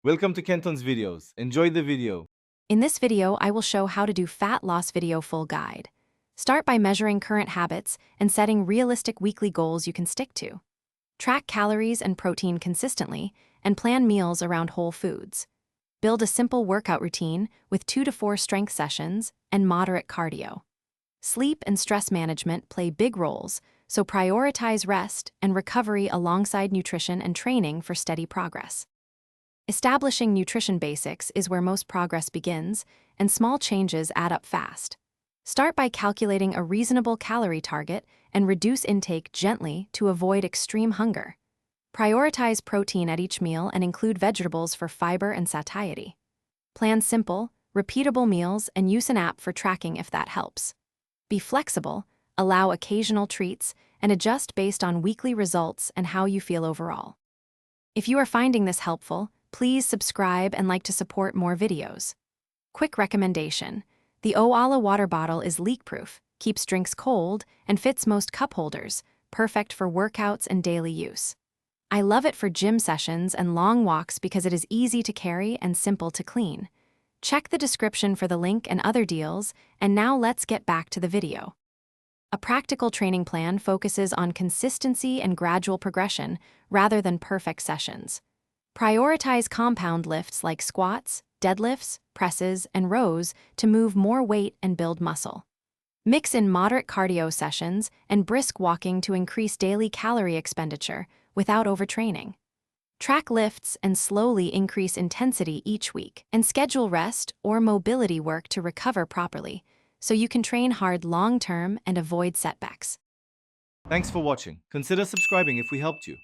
Welcome to Kenton's videos. Enjoy the video. In this video, I will show how to do fat loss video full guide. Start by measuring current habits and setting realistic weekly goals you can stick to. Track calories and protein consistently and plan meals around whole foods. Build a simple workout routine with 2 to 4 strength sessions and moderate cardio. Sleep and stress management play big roles, so prioritize rest and recovery alongside nutrition and training for steady progress. Establishing nutrition basics is where most progress begins, and small changes add up fast. Start by calculating a reasonable calorie target and reduce intake gently to avoid extreme hunger. Prioritize protein at each meal and include vegetables for fiber and satiety. Plan simple, repeatable meals and use an app for tracking if that helps. Be flexible, allow occasional treats, and adjust based on weekly results and how you feel overall. If you are finding this helpful, please subscribe and like to support more videos. Quick recommendation: the Oala water bottle is leak-proof, keeps drinks cold, and fits most cup holders, perfect for workouts and daily use. I love it for gym sessions and long walks because it is easy to carry and simple to clean. Check the description for the link and other deals, and now let's get back to the video. A practical training plan focuses on consistency and gradual progression rather than perfect sessions. Prioritize compound lifts like squats, deadlifts, presses, and rows to move more weight and build muscle. Mix in moderate cardio sessions and brisk walking to increase daily calorie expenditure without overtraining. Track lifts and slowly increase intensity each week, and schedule rest or mobility work to recover properly, so you can train hard long-term and avoid setbacks. Thanks for watching. Consider subscribing if we helped you.